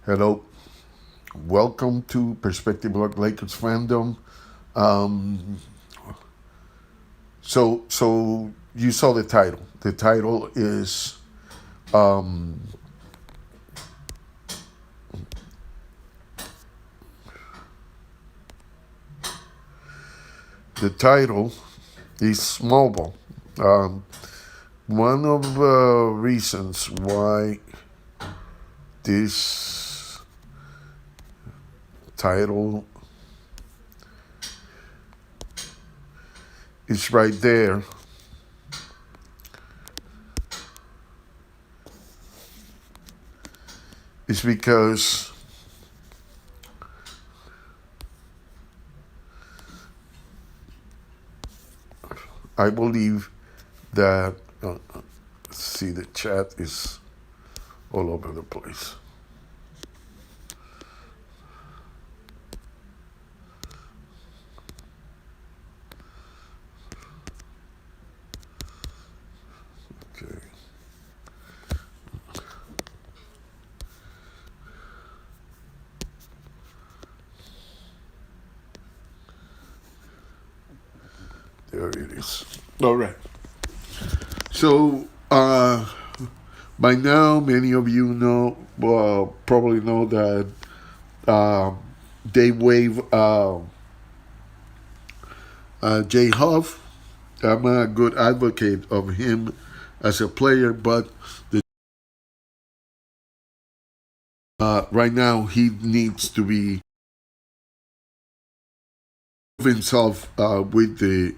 Hello, welcome to Perspective Blog Lakers-fandom. Um, so you saw the title. The title is um, the title is small ball. Um, One of the reasons why this title is right there is because I believe that see, the chat is all over the place. Okay. There it is. All right. So, by now, many of you know, probably know that uh, they waive Jay Huff. I'm a good advocate of him as a player, but right now he needs to be himself with the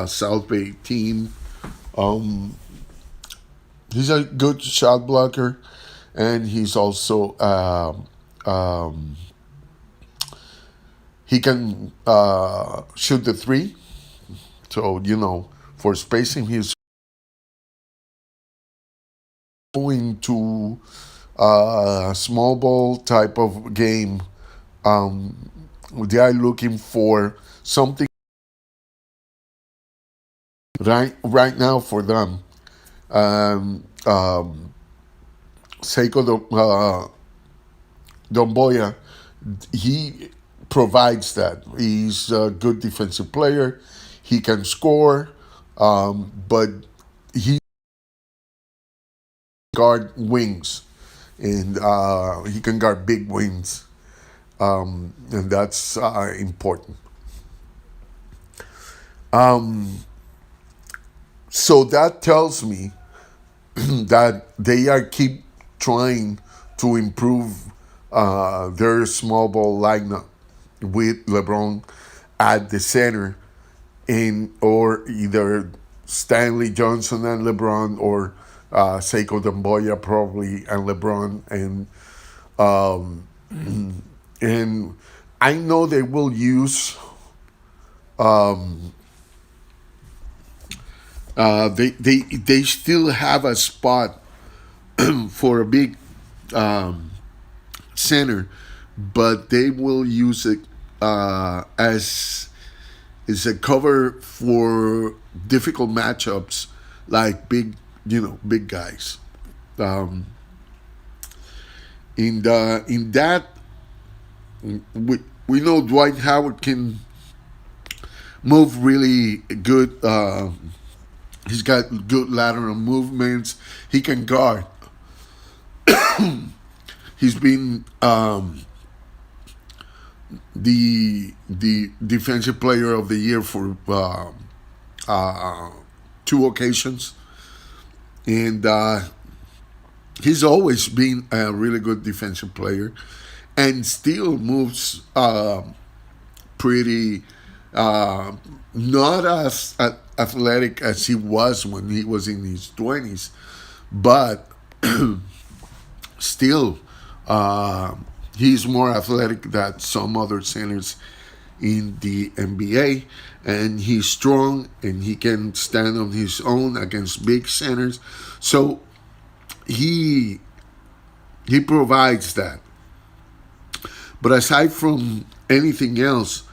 South Bay team. Um, he's a good shot blocker, and he's also he can shoot the three. So for spacing, he's going to small ball type of game. They are looking for something right now for them. Um, um, Seiko Domboya, he provides that. He's a good defensive player. He can score, but he guard wings, and he can guard big wings, and that's important. Um, so that tells me that they are keep trying to improve their small ball lineup with LeBron at the center, in or either Stanley Johnson and LeBron, or Seiko Damboya probably and LeBron, um, and I know they will use they still have a spot for a big center, but they will use it as a cover for difficult matchups like big guys. Um, in that, we know Dwight Howard can move really good. He's got good lateral movements. He can guard. He's been the defensive player of the year for two occasions, and he's always been a really good defensive player, and still moves pretty not as athletic as he was when he was in his 20s, but still he's more athletic than some other centers in the NBA, and he's strong and he can stand on his own against big centers. So he he provides that. But aside from anything else,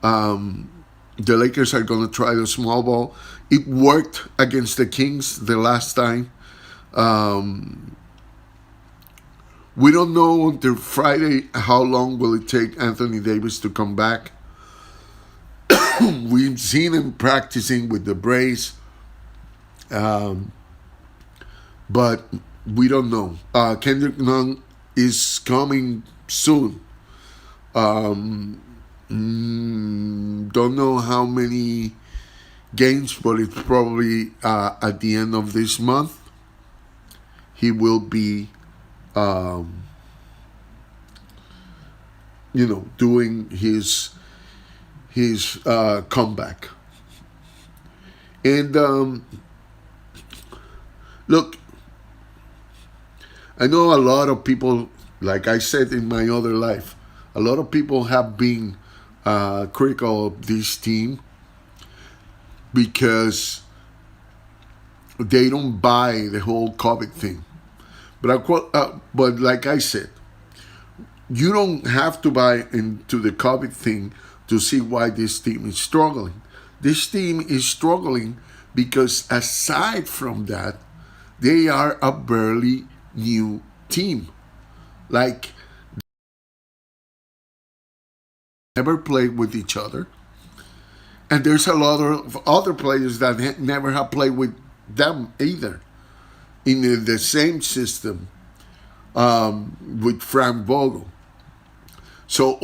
the Lakers are going to try the small ball. It worked against the Kings the last time. Um, We don't know until Friday how long will it take Anthony Davis to come back. We've seen him practicing with the brace, but we don't know. Kendrick Nunn is coming soon. Don't know how many games, but it's probably at the end of this month. He will be, doing his comeback. And look, I know a lot of people, like I said in my other life, a lot of people have been critical of this team because they don't buy the whole COVID thing. But like I said, you don't have to buy into the COVID thing to see why this team is struggling. This team is struggling because aside from that, they are a barely new team. Like, never played with each other. And there's a lot of other players that never have played with them either in the same system with Frank Vogel. So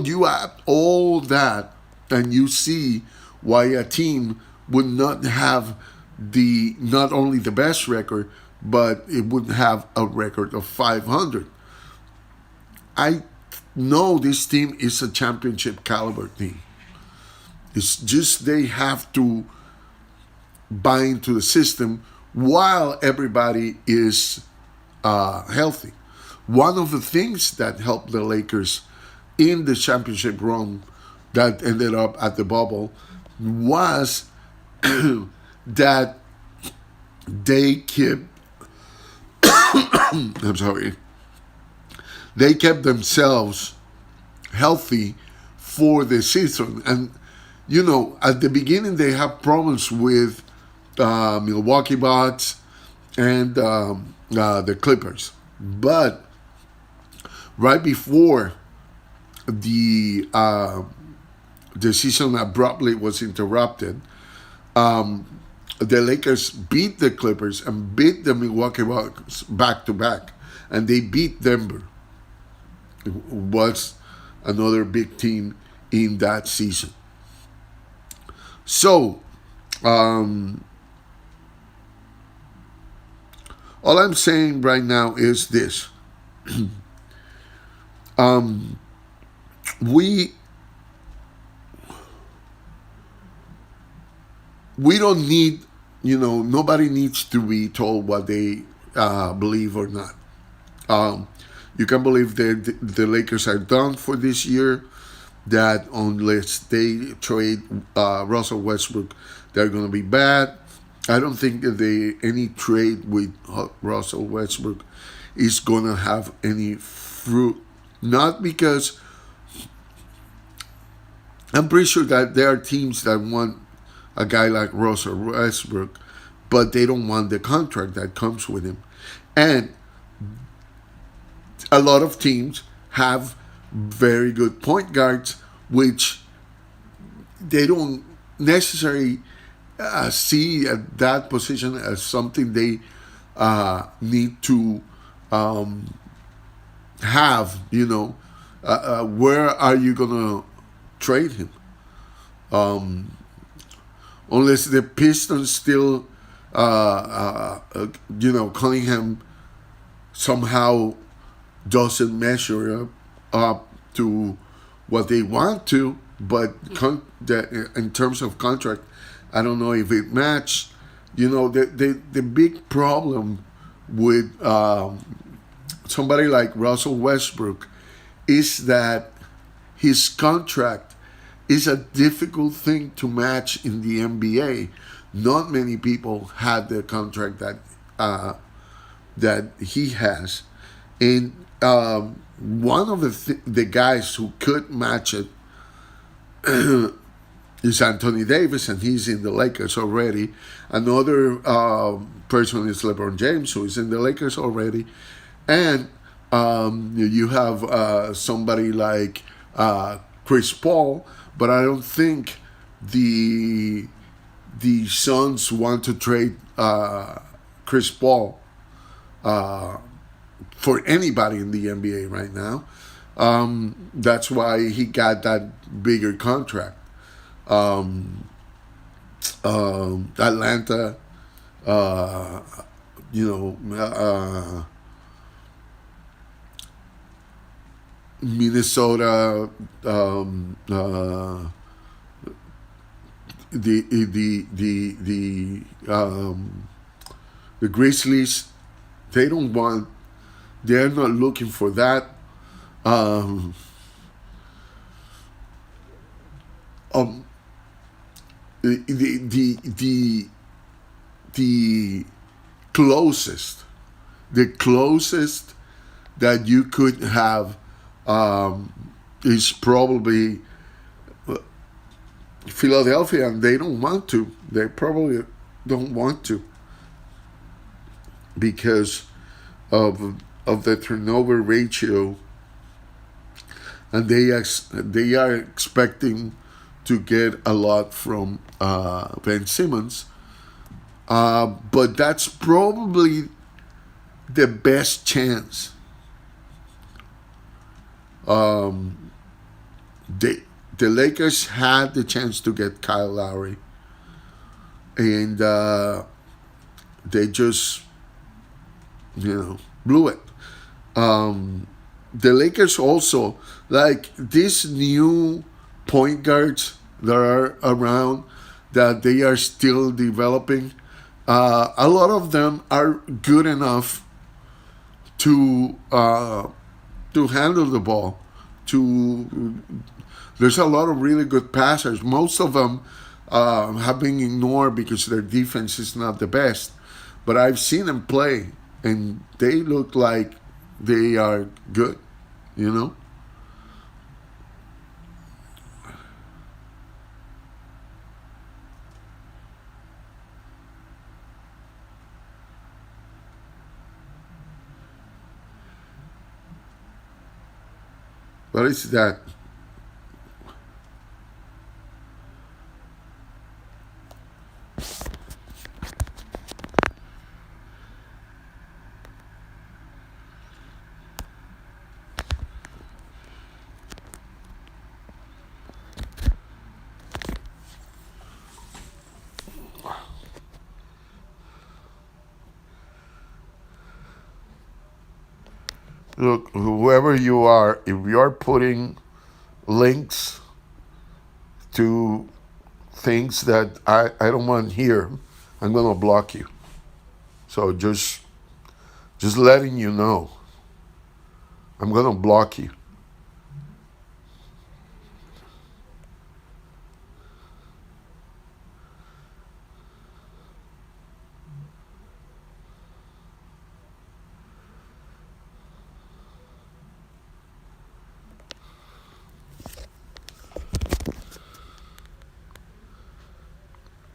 you add all that, and you see why a team would not have not only the best record, but it would have a record of 500. I know this team is a championship caliber team. It's just they have to buy into the system while everybody is healthy. One of the things that helped the Lakers in the championship run that ended up at the bubble was that they kept I'm sorry. They kept themselves healthy for the season. And, at the beginning they have problems with Milwaukee Bucks and the Clippers. But right before the season abruptly was interrupted, the Lakers beat the Clippers and beat the Milwaukee Bucks back to back, and they beat Denver. It was another big team in that season. So, all I'm saying right now is this: we don't need, nobody needs to be told what they believe or not. You can believe that the Lakers are done for this year, that unless they trade Russell Westbrook, they're going to be bad. I don't think that any trade with Russell Westbrook is going to have any fruit. Not because I'm pretty sure that there are teams that want a guy like Russell Westbrook, but they don't want the contract that comes with him. And a lot of teams have very good point guards, which they don't necessarily see at that position as something they need to have. Where are you gonna trade him? Unless the Pistons still, Cunningham somehow doesn't measure up to what they want to, but in terms of contract, I don't know if it matched. The big problem with somebody like Russell Westbrook is that his contract is a difficult thing to match in the NBA. Not many people had the contract that he has, and one of the guys who could match it is Anthony Davis, and he's in the Lakers already. Another person is LeBron James, who is in the Lakers already. And You have somebody like Chris Paul, but I don't think the the Suns want to trade Chris Paul for anybody in the NBA right now. That's why he got that bigger contract. Um, Atlanta, uh, you know, Minnesota, the Grizzlies. They don't want. They're not looking for that. Um, um, the the closest, the closest that you could have um, is probably Philadelphia, and they don't want to. They probably don't want to because of the turnover ratio, and they are expecting to get a lot from Ben Simmons. But that's probably the best chance. Um, they, the Lakers had the chance to get Kyle Lowry, and they just, blew it. The Lakers also, like these new point guards that are around that they are still developing. A lot of them are good enough to handle the ball. To There's a lot of really good passers. Most of them have been ignored because their defense is not the best. But I've seen them play, and they look like they are good. You know. What is that? Look, whoever you are, if you're putting links to things that I don't want here, I'm gonna block you. So just letting you know, I'm gonna block you.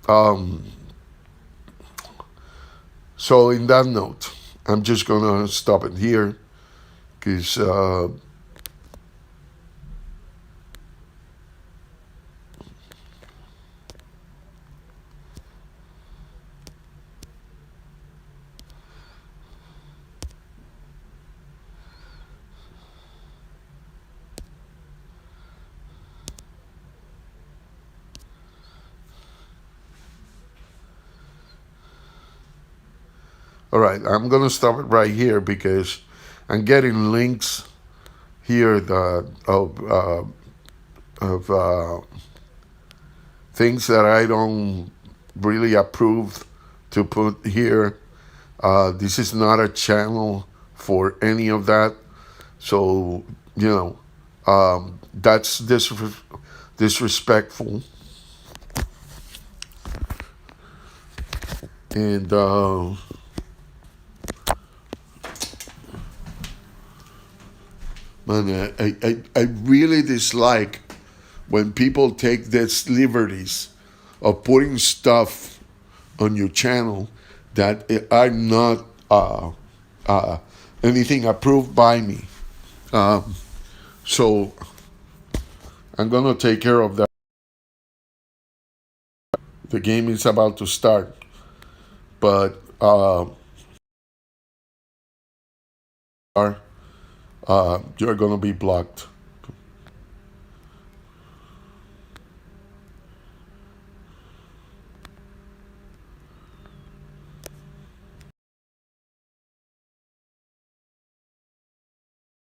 Um, so in that note, I'm just gonna stop it here because all right, I'm gonna stop it right here because I'm getting links here that of things that I don't really approve to put here. This is not a channel for any of that. So, that's disrespectful. And man, I really dislike when people take these liberties of putting stuff on your channel that are not uh, anything approved by me. So I'm gonna take care of that. The game is about to start, but you're gonna be blocked.